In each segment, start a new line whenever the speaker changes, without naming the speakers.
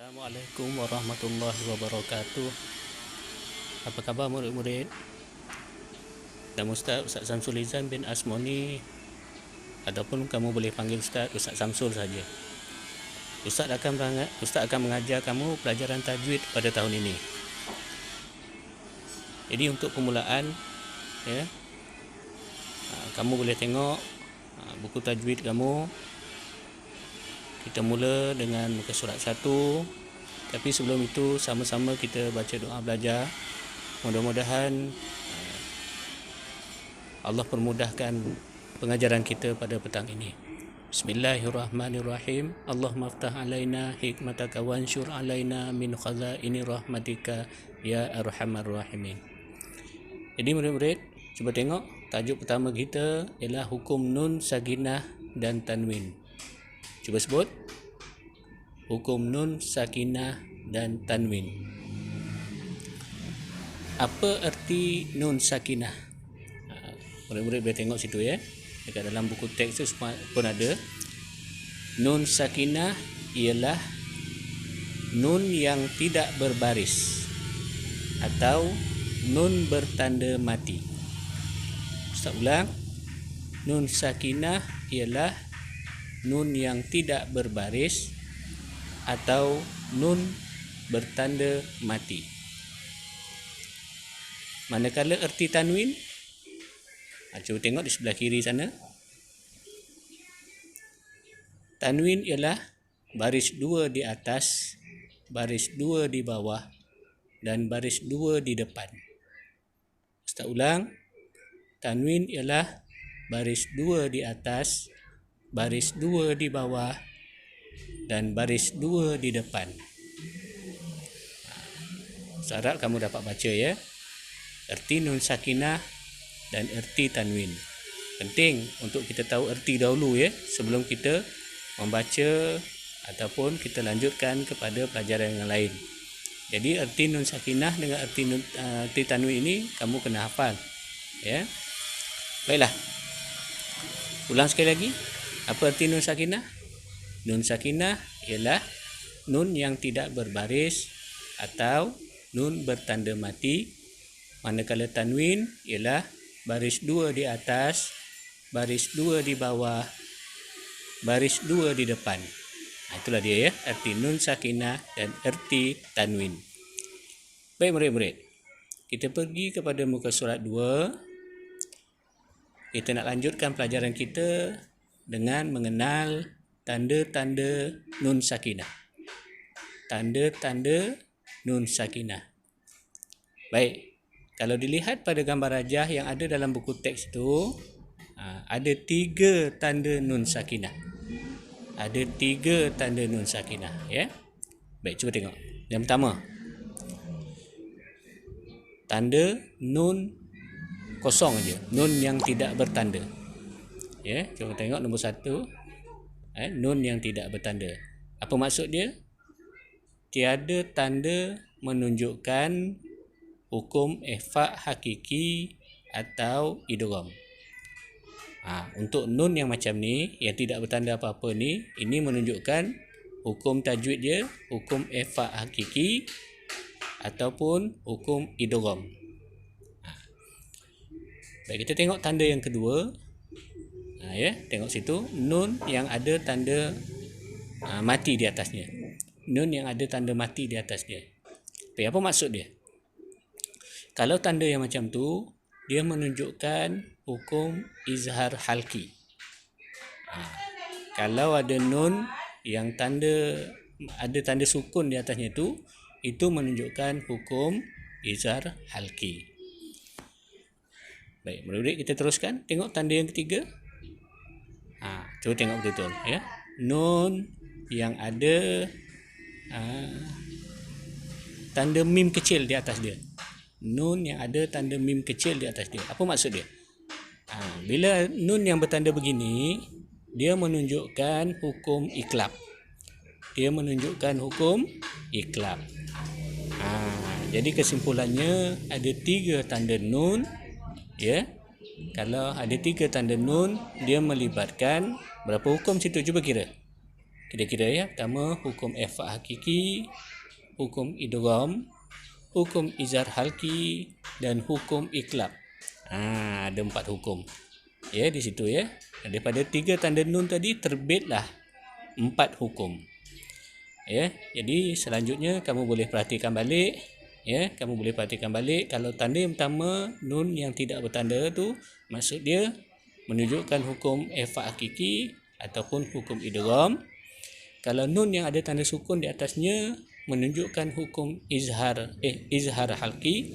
Assalamualaikum warahmatullahi wabarakatuh. Apa khabar murid-murid? Nama Ustaz Samsul Izan bin Asmoni, ataupun kamu boleh panggil Ustaz Samsul saja. Ustaz akan mengajar kamu pelajaran tajwid pada tahun ini. Jadi untuk permulaan, ya, kamu boleh tengok buku tajwid kamu. Kita mula dengan muka surat 1. Tapi sebelum itu sama-sama kita baca doa belajar. Mudah-mudahan Allah permudahkan pengajaran kita pada petang ini. Bismillahirrahmanirrahim. Allahumma aftah alaina hikmataka wansyur alaina min khazaini rahmatika ya arhamar rahimin. Jadi murid-murid, cuba tengok tajuk pertama kita ialah hukum nun sakinah dan tanwin. Cuba sebut hukum nun sakinah dan tanwin. Apa erti nun sakinah? Murid-murid boleh tengok situ, ya. Dekat dalam buku teks tu pun ada. Nun sakinah ialah nun yang tidak berbaris atau nun bertanda mati. Ustaz ulang. Nun sakinah ialah nun yang tidak berbaris atau nun bertanda mati. Manakala erti tanwin, cuba tengok di sebelah kiri sana. Tanwin ialah baris 2 di atas, baris 2 di bawah dan baris 2 di depan. Ustaz ulang. Tanwin ialah baris 2 di atas, baris 2 di bawah dan baris 2 di depan. Harap kamu dapat baca, ya. Erti nun sakinah dan erti tanwin. Penting untuk kita tahu erti dahulu, ya, sebelum kita membaca ataupun kita lanjutkan kepada pelajaran yang lain. Jadi erti nun sakinah dengan erti tanwin ini kamu kena hafal, ya. Baiklah. Ulang sekali lagi. Apa erti nun sakinah? Nun sakinah ialah nun yang tidak berbaris atau nun bertanda mati. Manakala tanwin ialah baris 2 di atas, baris 2 di bawah, baris 2 di depan. Itulah dia, ya, erti nun sakinah dan erti tanwin. Baik murid-murid, kita pergi kepada muka surat 2. Kita nak lanjutkan pelajaran kita dengan mengenal tanda-tanda nun sakinah. Tanda-tanda nun sakinah. Baik, kalau dilihat pada gambar rajah yang ada dalam buku teks itu, ada 3 tanda nun sakinah. Ada 3 tanda nun sakinah, ya. Baik, cuba tengok. Yang pertama, tanda nun kosong aja, nun yang tidak bertanda. Ya, cuba tengok nombor 1. Nun yang tidak bertanda. Apa maksud dia? Tiada tanda menunjukkan hukum ikhfa hakiki atau idgham. Untuk nun yang macam ni, yang tidak bertanda apa-apa ni, ini menunjukkan hukum tajwid dia, hukum ikhfa hakiki ataupun hukum idgham. Baik, kita tengok tanda yang kedua. Ya, tengok situ, nun yang ada tanda mati di atasnya. Nun yang ada tanda mati di atasnya. Baik, apa maksud dia? Kalau tanda yang macam tu, dia menunjukkan hukum izhar halki. Kalau ada nun yang ada tanda sukun di atasnya tu, itu menunjukkan hukum izhar halki. Baik, murid-murid, kita teruskan. Tengok tanda yang ketiga. Cuba tengok betul-betul, ya. Nun yang ada tanda mim kecil di atas dia. Nun yang ada tanda mim kecil di atas dia. Apa maksud dia? Bila nun yang bertanda begini, dia menunjukkan hukum iklab. Dia menunjukkan hukum iklab. Jadi kesimpulannya ada 3 tanda nun, ya. Kalau ada 3 tanda nun, dia melibatkan berapa hukum situ? Cuba kira. Kira-kira ya. Pertama, hukum ikhfa hakiki, hukum idgham, hukum izhar halki dan hukum iklab. Ada 4 hukum. Ya, di situ ya. Daripada 3 tanda nun tadi terbitlah 4 hukum. Ya, jadi selanjutnya kamu boleh perhatikan balik. Ya, kamu boleh perhatikan balik kalau tanda yang pertama nun yang tidak bertanda tu maksud dia menunjukkan hukum ikhfa hakiki ataupun hukum idgham. Kalau nun yang ada tanda sukun di atasnya menunjukkan hukum izhar halki.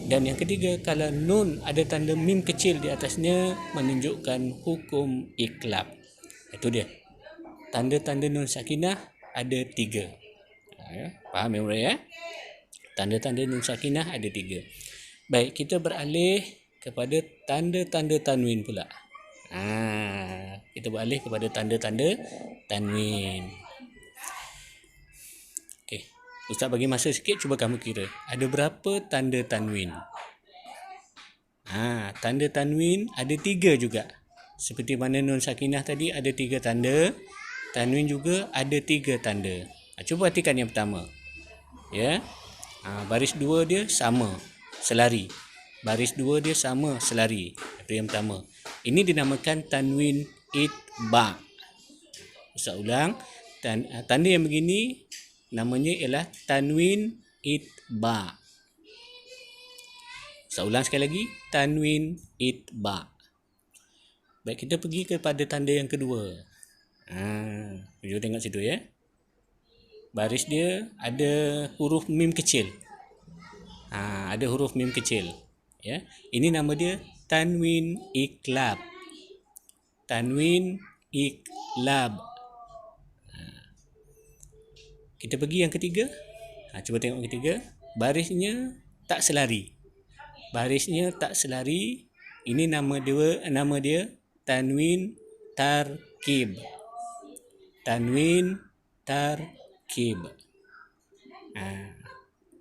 Dan yang ketiga, kalau nun ada tanda mim kecil di atasnya menunjukkan hukum iklab. Itu dia. Tanda-tanda nun sakinah ada 3. Faham ya murid ya? Tanda-tanda nun sakinah ada 3. Baik, kita beralih kepada tanda-tanda tanwin pula. Kita beralih kepada tanda-tanda tanwin. Okey. Ustaz bagi masa sikit, cuba kamu kira. Ada berapa tanda tanwin? Tanda tanwin ada 3 juga. Seperti mana nun sakinah tadi ada 3 tanda, tanwin juga ada 3 tanda. Cuba perhatikan yang pertama. Ya. Baris 2 dia sama, selari. Baris 2 dia sama, selari. Itu yang pertama. Ini dinamakan tanwin itba. Ustaz ulang. Tanda yang begini namanya ialah tanwin itba. Saya ulang sekali lagi, tanwin itba. Baik, kita pergi kepada tanda yang kedua. Jom tengok situ ya. Baris dia ada huruf mim kecil. Ada huruf mim kecil. Ya, ini nama dia tanwin iklab. Tanwin iklab. Kita pergi yang ketiga. Cuba tengok yang ketiga. Barisnya tak selari. Barisnya tak selari. Ini nama dia tanwin tarkib. Tanwin tarkib.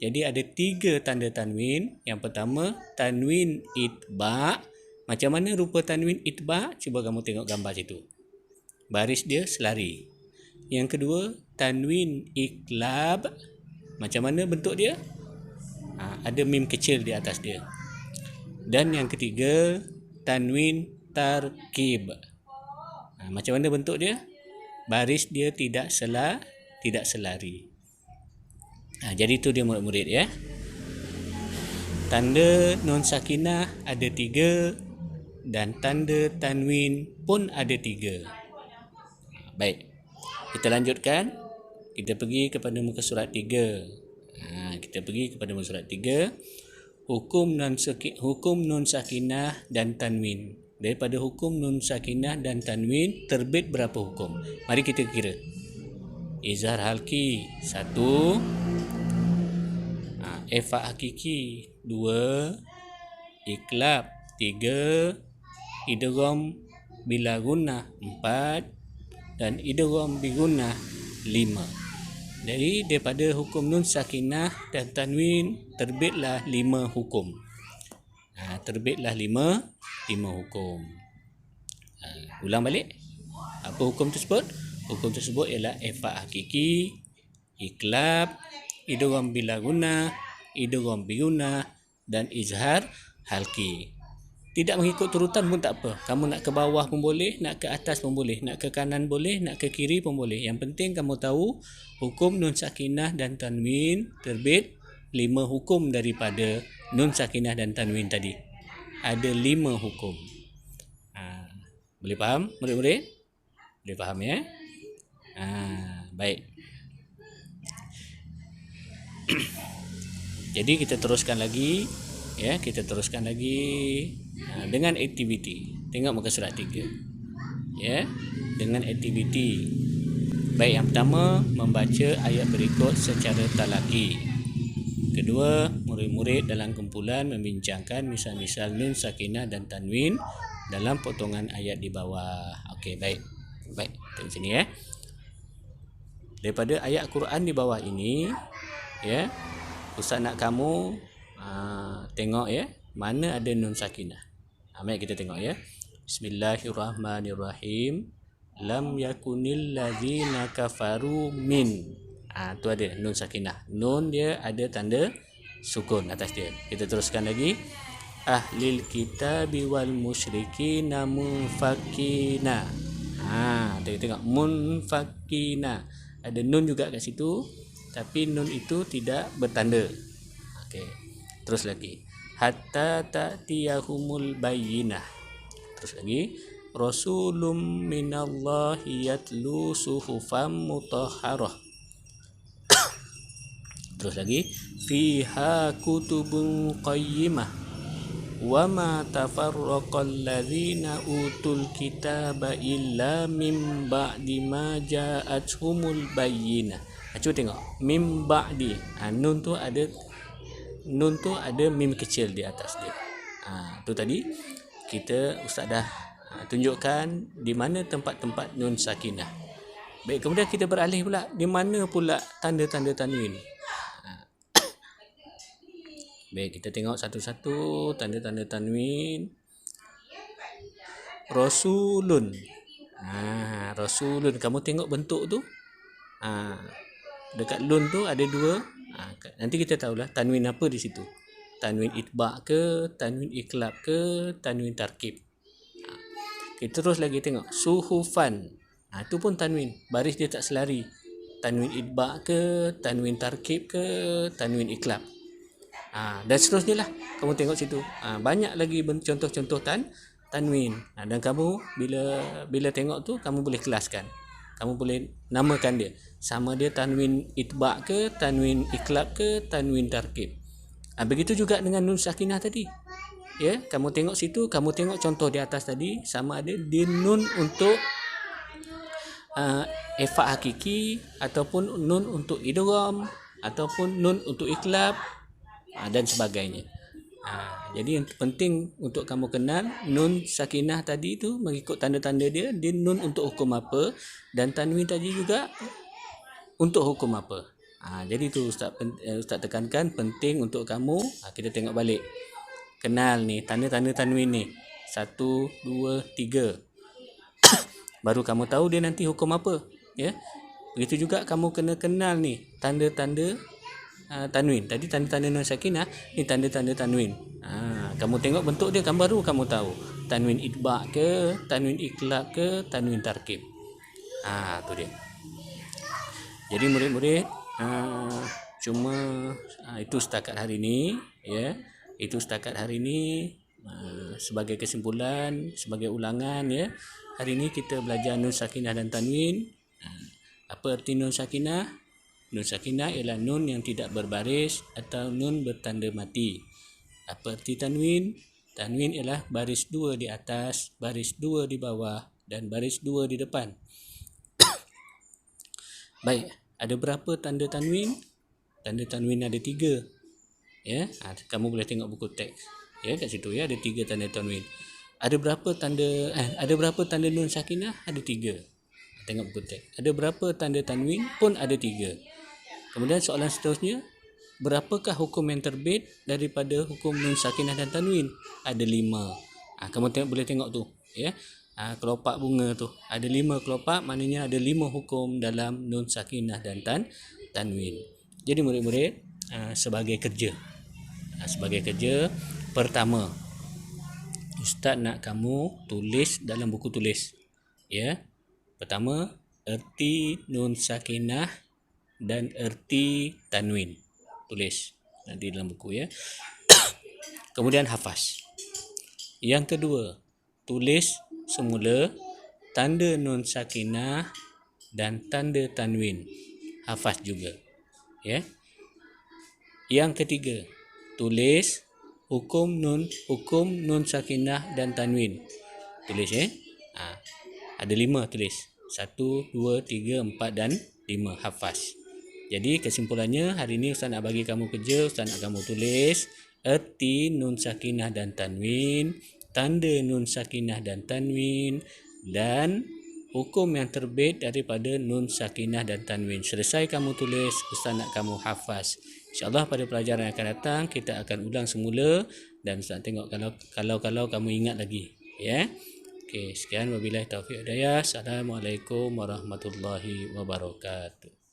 Jadi ada 3 tanda tanwin. Yang pertama tanwin itba. Macam mana rupa tanwin itba? Cuba kamu tengok gambar situ. Baris dia selari. Yang kedua tanwin iklab. Macam mana bentuk dia? Ada mim kecil di atas dia. Dan yang ketiga tanwin tarkib. Macam mana bentuk dia? Baris dia tidak selari. Jadi itu dia murid-murid ya. Tanda nun sakinah ada 3 dan tanda tanwin pun ada 3. Baik. Kita lanjutkan. Kita pergi kepada muka surat 3. Kita pergi kepada muka surat 3. Hukum nun sakinah dan tanwin. Daripada hukum nun sakinah dan tanwin terbit berapa hukum? Mari kita kira. Izhar halki 1, ikhfa hakiki 2, iklab 3, idgham bila gunnah 4 dan idgham bi gunnah 5. Jadi daripada hukum nun sakinah dan tanwin terbitlah 5 hukum. Terbitlah 5 hukum. Ulang balik. Apa hukum tersebut? Hukum tersebut ialah ikhfa hakiki, iklab, idgham bila gunnah, idgham bi gunnah dan izhar halki. Tidak mengikut turutan pun tak apa. Kamu nak ke bawah pun boleh, nak ke atas pun boleh, nak ke kanan boleh, nak ke kiri pun boleh. Yang penting kamu tahu hukum nun sakinah dan tanwin terbit 5 hukum daripada nun sakinah dan tanwin tadi. Ada 5 hukum. Boleh faham murid-murid? Boleh faham ya? Baik. Jadi kita teruskan lagi. Ya, kita teruskan lagi dengan aktiviti. Tengok muka surat 3. Ya, dengan aktiviti. Baik, yang pertama membaca ayat berikut secara talaki. Kedua, murid-murid dalam kumpulan membincangkan misal-misal nun sakinah dan tanwin dalam potongan ayat di bawah. Okey, baik. Baik, tengok sini ya. Daripada ayat Quran di bawah ini, ya, Ustaz nak kamu tengok ya, mana ada nun sakinah. Mari kita tengok ya. Bismillahirrahmanirrahim. lam yakunil ladzina kafaru min. Tu ada nun sakinah. Nun dia ada tanda sukun atas dia. Kita teruskan lagi. Ahlil kitabi wal musyrikina munfakina. Tengok munfakina. Ada nun juga kat situ, tapi nun itu tidak bertanda. Okey. Terus lagi. Hatta ta'tiyahumul bayyinah. Terus lagi. Rasulun minallahi yatlu suhufam mutahharah. Terus lagi. Fiha kutubun qayyimah. Wa ma tafarraqal ladzina utul kitaba illa mim ba'di ma ja'atuhumul bayyinah. Cuba tengok mim ba'di. Nun tu ada mim kecil di atas dia. Tu tadi kita ustaz dah tunjukkan di mana tempat-tempat nun sakinah. Baik, kemudian kita beralih pula di mana pula tanda-tanda tanwin. Baik, kita tengok satu-satu tanda-tanda tanwin. Rasulun. Rasulun. Kamu tengok bentuk tu. Dekat lun tu ada dua. Nanti kita tahulah tanwin apa di situ. Tanwin itba' ke, tanwin iklab ke, tanwin tarkib. Kita terus lagi tengok suhufan. Itu pun tanwin. Baris dia tak selari. Tanwin itba' ke, tanwin tarkib ke, tanwin iklab. Dan seterusnya lah. Kamu tengok situ. Banyak lagi contoh-contoh tanwin. Dan kamu bila tengok tu, kamu boleh kelaskan. Kamu boleh namakan dia. Sama dia tanwin itba' ke, tanwin iklab ke, tanwin tarkib. Begitu juga dengan nun sakinah tadi. Ya, kamu tengok situ, kamu tengok contoh di atas tadi, sama ada dia nun untuk ifa hakiki, ataupun nun untuk idgham, ataupun nun untuk iklab, dan sebagainya. Jadi yang penting untuk kamu kenal nun sakinah tadi tu mengikut tanda-tanda dia nun untuk hukum apa, dan tanwin tadi juga untuk hukum apa. Jadi tu Ustaz tekankan penting untuk kamu. Kita tengok balik. Kenal ni tanda-tanda tanwin ni. 1, 2, 3. Baru kamu tahu dia nanti hukum apa, ya. Begitu juga kamu kena kenal ni tanda-tanda tanwin. Tadi tanda-tanda nun sakinah, ni tanda-tanda tanwin. Kamu tengok bentuk dia kan baru kamu tahu. Tanwin itba' ke, tanwin iklab ke, tanwin tarkib. Tu dia. Jadi murid-murid, cuma itu setakat hari ini, ya. Itu setakat hari ini, sebagai kesimpulan, sebagai ulangan, ya. Hari ini kita belajar nun sakinah dan tanwin. Apa arti nun sakinah? Nun sakinah ialah nun yang tidak berbaris atau nun bertanda mati. Apa arti tanwin? Tanwin ialah baris 2 di atas, baris 2 di bawah, dan baris 2 di depan. Baik, ada berapa tanda tanwin? Tanda tanwin ada 3. Ya, kamu boleh tengok buku teks. Ya, kat situ ya ada 3 tanda tanwin. Ada berapa tanda nun sakinah? Ada 3. Tengok buku teks. Ada berapa tanda tanwin? Pun ada 3. Kemudian soalan seterusnya, berapakah hukum yang terbit daripada hukum nun sakinah dan tanwin? Ada 5. Kamu boleh tengok tu, ya. Kelopak bunga tu ada 5 kelopak, maknanya ada 5 hukum dalam nun sakinah dan tanwin. Jadi murid-murid, sebagai kerja pertama, Ustaz nak kamu tulis dalam buku tulis, ya. Pertama, erti nun sakinah dan erti tanwin. Tulis nanti dalam buku, ya. Kemudian hafaz. Yang kedua, tulis semula tanda nun sakinah dan tanda tanwin. Hafaz juga, ya. Yang ketiga, tulis hukum nun sakinah dan tanwin. Tulis, ya. Ada 5 tulis. 1, 2, 3, 4 dan 5. Hafaz. Jadi kesimpulannya hari ini Ustaz nak bagi kamu kerja. Ustaz nak kamu tulis erti nun sakinah dan tanwin, tanda nun sakinah dan tanwin, dan hukum yang terbit daripada nun sakinah dan tanwin. Selesai kamu tulis, Ustaz nak kamu hafaz. InsyaAllah pada pelajaran yang akan datang kita akan ulang semula, dan Ustaz tengok kalau kamu ingat lagi, ya. Okey, sekian wabillahi taufiq hidayah. Assalamualaikum warahmatullahi wabarakatuh.